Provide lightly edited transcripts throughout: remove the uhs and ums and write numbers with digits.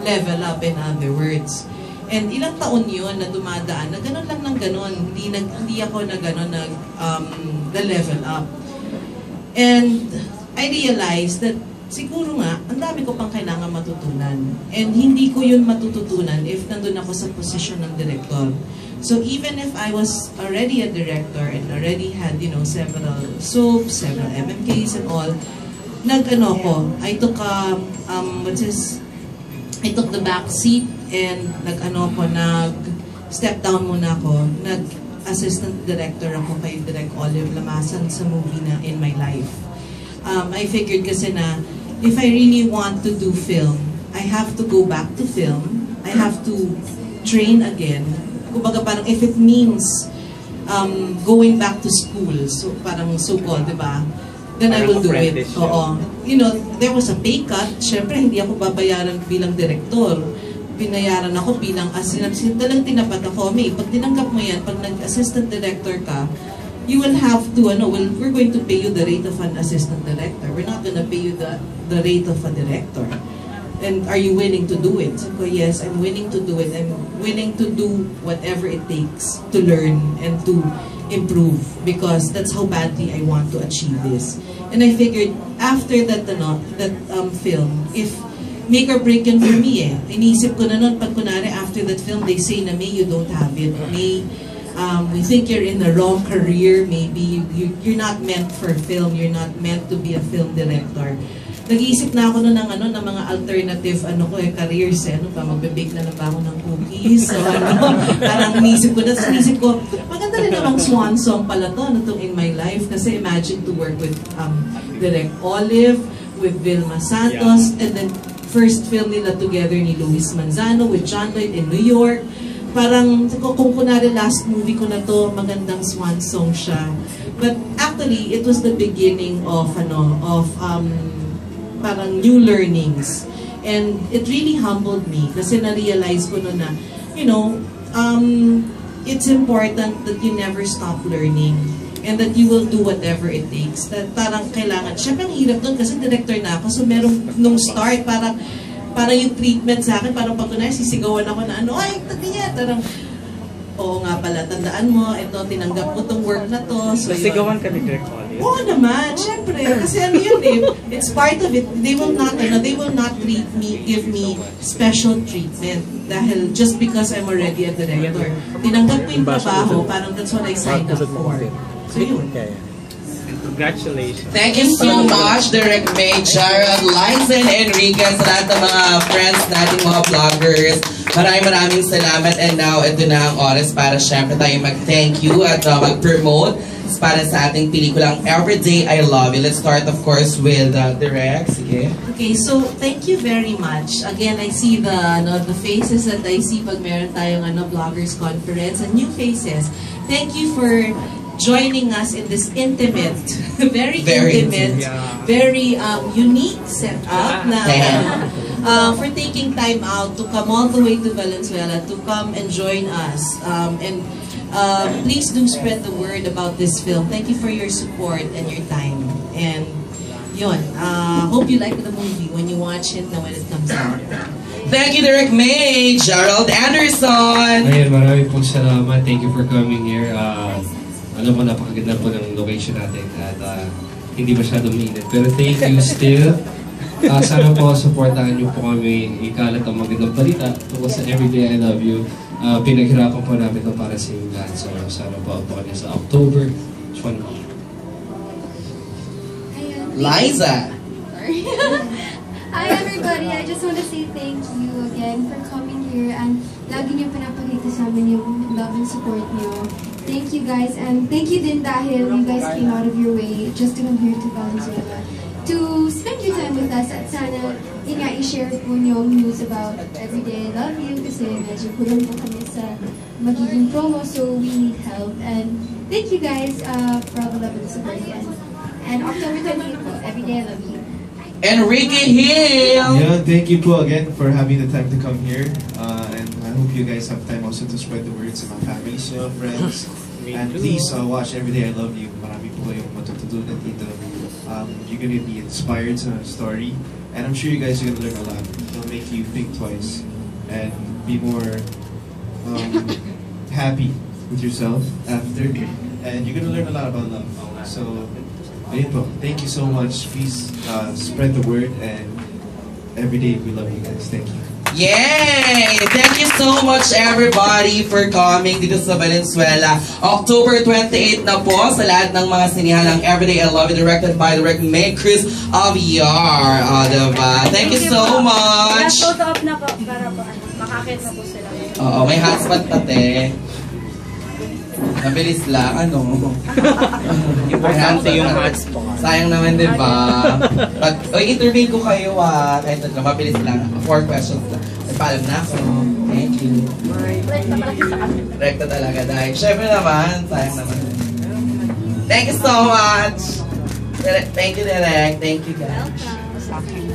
level up, in other words. And ilang taon yun na dumadaan, na ganun lang ng ganun. Hindi ako na ganun na level up. And I realized that siguro nga, ang dami ko pang kailangan matutunan. And hindi ko yun matututunan if nandun ako sa posisyon ng director. So even if I was already a director and already had, you know, several soaps, several MMKs and all, I took I took the back seat and step down muna ako. Nag-assistant director ako kay Direk Olive Lamasan sa movie na In My Life. I figured kasi na if I really want to do film, I have to go back to film. I have to train again. Kumbaga parang if it means going back to school, so parang so-called, di ba? Then I will do it. Oo. You know, there was a pay cut. Siyempre, hindi ako babayaran bilang direktor. Binayaran ako bilang assistant. Talagang tinapat ako, May, pag tinanggap mo yan, pag nag-assistant director ka, you will have to, we're going to pay you the rate of an assistant director. We're not gonna pay you the rate of a director. And are you willing to do it? So, yes, I'm willing to do it. I'm willing to do whatever it takes to learn and to improve because that's how badly I want to achieve this. And I figured after that film, if make or break yun for me Iniisip ko na nun, pag kunwari after that film, they say na May, you don't have it. May, we think you're in the wrong career, maybe you're not meant for film, you're not meant to be a film director. Nag-iisip na ako ng mga alternative careers magbebake na lang ba ako ng cookies so parang inisip ko maganda rin namang swan song pala itong In My Life kasi imagine to work with Direk Olive, with Vilma Santos, and then first film nila together ni Luis Manzano with John Lloyd in New York. Parang kung kunwari last movie ko na to, magandang swan song siya. But actually, it was the beginning of parang new learnings. And it really humbled me kasi na-realize ko na, it's important that you never stop learning and that you will do whatever it takes. That parang kailangan, syempre ang hirap doon kasi director na ako, so merong nung start, parang yung treatment sa akin, parang pag kunwari sisigawan ako na ay, ganyan, parang, oo nga pala, tandaan mo, ito, tinanggap mo tong work na to. So nasigawan ka ni Direk Olive? Oo naman, syempre. Kasi it's part of it. They will not treat me, give me special treatment. Dahil just because I'm already a director. Tinanggap ko yung trabaho, parang that's what I signed up for. So yun. Congratulations. Thank you so much, Direk May, Gerald, Liza, and Enriquez, sa lahat ng mga friends nating mga vloggers. Maraming salamat. And now, ito na ang oras para syempre tayo mag-thank you at mag-promote para sa ating pelikulang Everyday I Love You. Let's start, of course, with Direk. Sige. Okay, so thank you very much. Again, I see the faces that I see pag meron tayong vloggers conference and new faces. Thank you for joining us in this intimate, very intimate, very unique setup for taking time out to come all the way to Valenzuela to come and join us. Please do spread the word about this film. Thank you for your support and your time. And yun, hope you like the movie when you watch it and when it comes out. Thank you, Direk May, Gerald Anderson. Ayun, maraming pong salamat. Thank you for coming here. Alam mo, napakaganda po ng location natin at hindi masyadong mainit. Pero thank you still. Sana po supportahan niyo po kami ikalat ang magandang balita tungkol sa Everyday I Love You. Pinaghirapan po namin ito para sa inyo lahat. So sana po ito kanya sa October 20. Liza! Hi everybody, I just want to say thank you again for coming here and lagi niyo pinapakita sa amin yung love and support niyo. Thank you guys, and thank you din dahil you guys came out of your way just to come here to Valenzuela to spend your time with us at sana i-share po niyo news about Everyday I Love You kasi medyo kulang po kami sa magiging promo so we need help and thank you guys for all the love and support again. And October 28 po, Everyday I Love You. Enrique Hill! Yeah, thank you po again for having the time to come here. And I hope you guys have time also to spread the words to my family, so friends. And please watch Everyday I Love You. Marami po yung matututunan dito. You're gonna be inspired to a story, and I'm sure you guys are gonna learn a lot. It'll make you think twice and be more happy with yourself after, and you're gonna learn a lot about love. So, ayun po. Thank you so much. Please spread the word, and every day we love you guys. Thank you. Yay! Thank you so much everybody for coming dito sa Valenzuela. October 28 na po sa lahat ng mga sinihan ng Everyday I Love You, directed by Direct May Chris Aviar. Diba? Thank you so much! Photo up na po para po makakit na po sila. Oo, may hotspot pati. Nabilis lang, ano? Importante yung hotspot. Sayang naman, di ba? Interview ko kayo, kahit na mabilis lang. 4 questions lang. Ay, paalam na ako. Thank you. Rekta talaga dahil. Siyempre naman, sayang naman. Thank you so much! Thank you, Direk. Thank you, guys.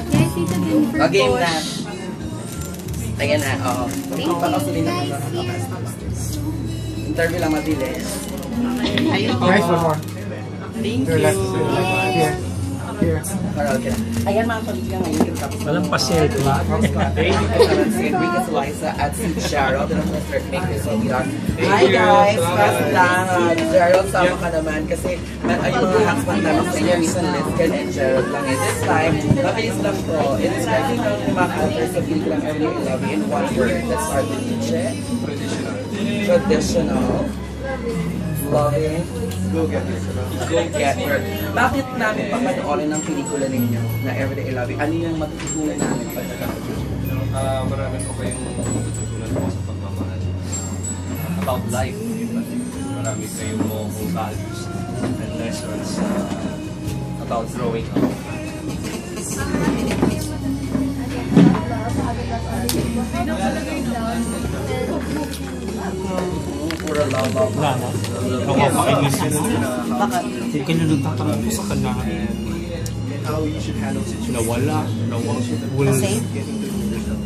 Guys, dito din for Game Bosch. na. Ayan na, oo. Thank you, guys. Interview lang mabilis. Right, one more. Thank you. Here. Ayan mga pamilya ngayon yung tapos. Walang pasel, diba? Thank you po naman si Enriquez Liza at si Gerald. Ito naman si Make This All Beyond. Hi guys! Fast lang. Gerald, sama ka naman kasi ay mga husband naman sa inyo. Misan Lisken and Gerald lang. And this time, mabilis lang po. It is describing lang yung mga characters sa pelikulang Everyday I Love You in one word. Let's start with Nietzsche. Traditional. Loving. Go-getter. Bakit namin papanoorin ng pelikula ninyo na Everyday I Love You? Ano yung matututunan namin pagkakataon? Marami po kayong matututunan po sa pagmamahal. About life. Marami kayong mo values and lessons about growing up. Pura love. Wala na. Nakapakainis yun. Bakit? Kaya nagtatanong ko sa kanya. Nawala.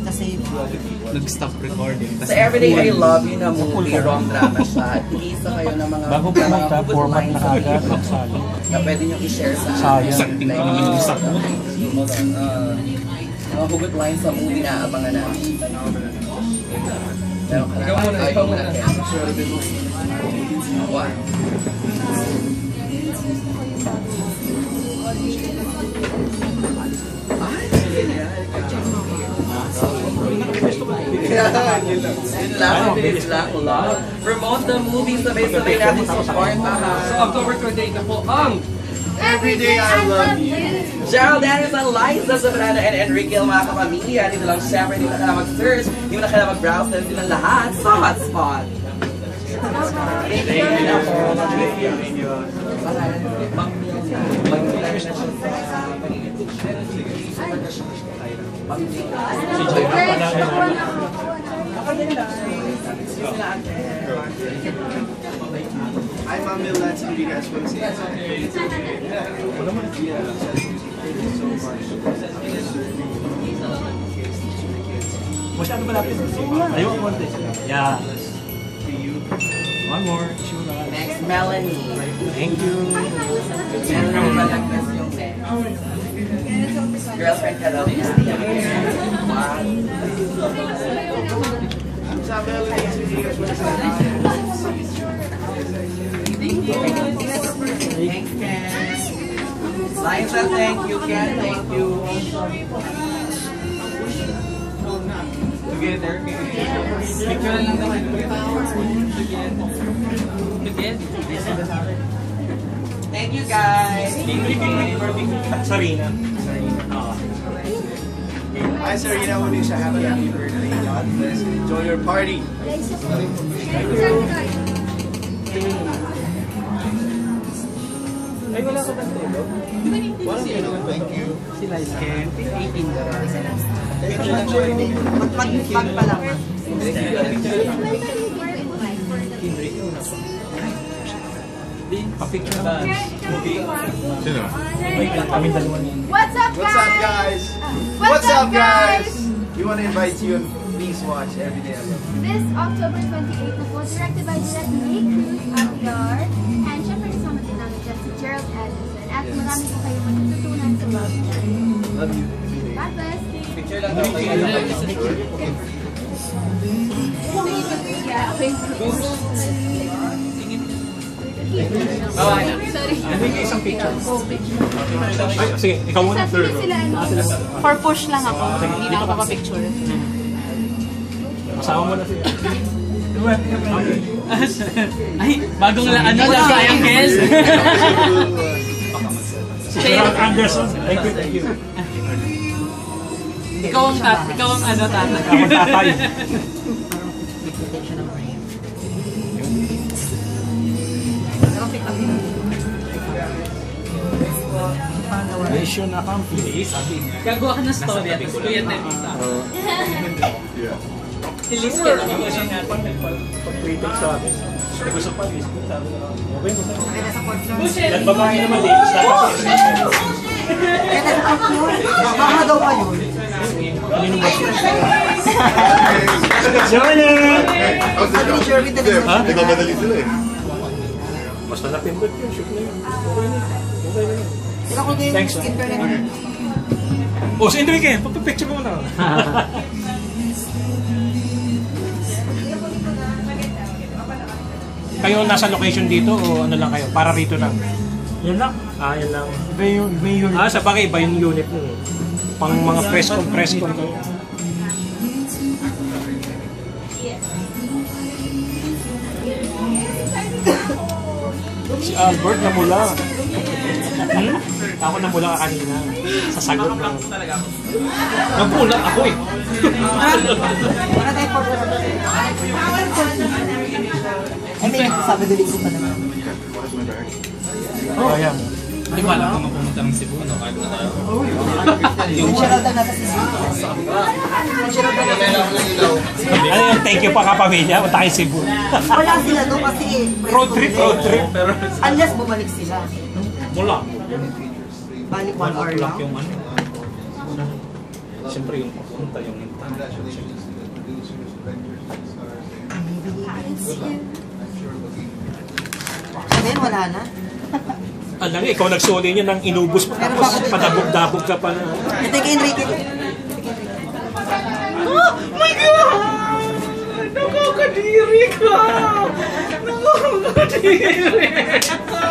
Kasi Nag-stop recording. Sa Everyday I Love You na movie, wrong drama siya. Iisa kayo ng mga Bago pumunta, format na kagad. Nagsali. na pwede nyo i-share sa Sayang. Isang tingin naman yung isa ko. Mga hugot lines sa movie na abangan namin. Pero ikaw muna. One. Yun lang, love. Promote the movie, sabay-sabay natin support. So October 28 na po ang Everyday I love you. Gerald Anderson, Liza Sobrano, and Enrique, mga kapamilya. Dito lang syempre, hindi mo na kailangan mag-search, hindi mo na kailangan mag-browse, dito lang lahat sa hotspot. Thank you. Hi, Mom Bill, that's what you guys want to say. Masyado malapit. Ayoko konti. Yeah. One more. Shura. Next, Melanie. Thank you. Melanie Balagnas yung girlfriend ka daw niya. Sa Melanie, that's what you guys want to say. Thanks, Ken. Liza, thank you. Ken, thank you. Together. Picture lang naman. Thank you, guys. Sarina. Hi, Serena. When you say happy birthday, God bless. Enjoy your party. Ay, wala ka bang tulo? Walang tulo. Thank you. Si Liza. 18 ka rin. mag pa lang. Pa-picture ba? Sino? Kami dalawa niyan. What's up, What's up, guys? What's up, guys? We want to invite you and please watch Everyday I Love You. This October 28 na po, directed by Direct May Cruz Aguilar. And syempre kasama din namin dyan si Gerald Anderson. At marami po kayong matututunan sa vlog niya. God bless! Picture lang daw kayo. Sorry. Isang picture. Sige, ikaw muna. Sila ano? For push lang ako. Hindi na ako papapicture. Kasama mo na siya. Ay, bagong ano na sayang Kel. Gerald Anderson. Thank you, thank you. Ikaw ang ano tatay. Ako tatay. Mission accomplished. Gagawa ka ng story at Kuya Temita. Ilis ka na ako siya nga. Pag-tweeted sa akin. Gusto pa, sabi ko, okay mo. Yan babae naman eh. Mama daw pa yun. Kanino ba siya? Johnny! Ha? Nagmamadali sila eh. Basta napindot yun, shoot na yun. Okay na. Okay na yun. Sila ko din Thanks. internet. Oh, si Enrique, pagpipicture mo na. Kayo nasa location dito o ano lang kayo? Para rito lang? Yan lang. Ah, yan lang. Iba yung unit. Ah, sa bagay, iba yung unit mo. Pang mga press con kayo. Si Albert namula. Ako namula ka kanina. Sa sagot lang. Namula ako eh. Wala tayo for I think sabi din ko pa naman. Oh, ayan. Di ba alam kung mapumunta ng Cebu? Ano, kahit na tayo? Yung Gerald ang nasa sisi. Ano yung thank you pa kapamilya? Punta kayo Cebu. Wala sila doon kasi Road trip. unless bumalik sila. Wala. Balik 1 hour lang. Yung ano? Siyempre yung papunta yung Sabihin, wala na. alam nga, ikaw nagsuli niya nang inubos mo tapos padabog-dabog ka pa na. Ito kay Enrique. Oh my God! Nakakadiri ka! Nakakadiri ka!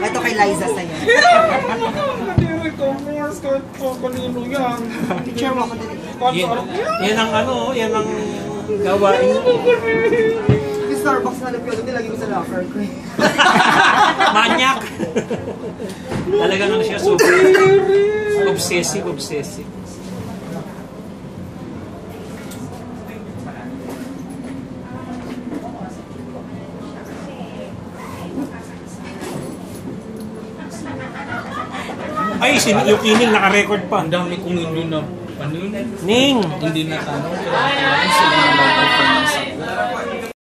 Ito kay Liza sa'yo. Nakakadiri ka, Mars. Kahit pa kanino yan. Picture mo ako din. Yan ang ano, yan ang gawain. Yung Starbucks na napiyado, nilagay ko sa locker ko. Manyak! Talagang ano siya, super obsessive. Ay, yung Ining naka-record pa. Ang dami kong hindi na, ano yun? Ning! Hindi na tanong. Kailangan sila ng local fans.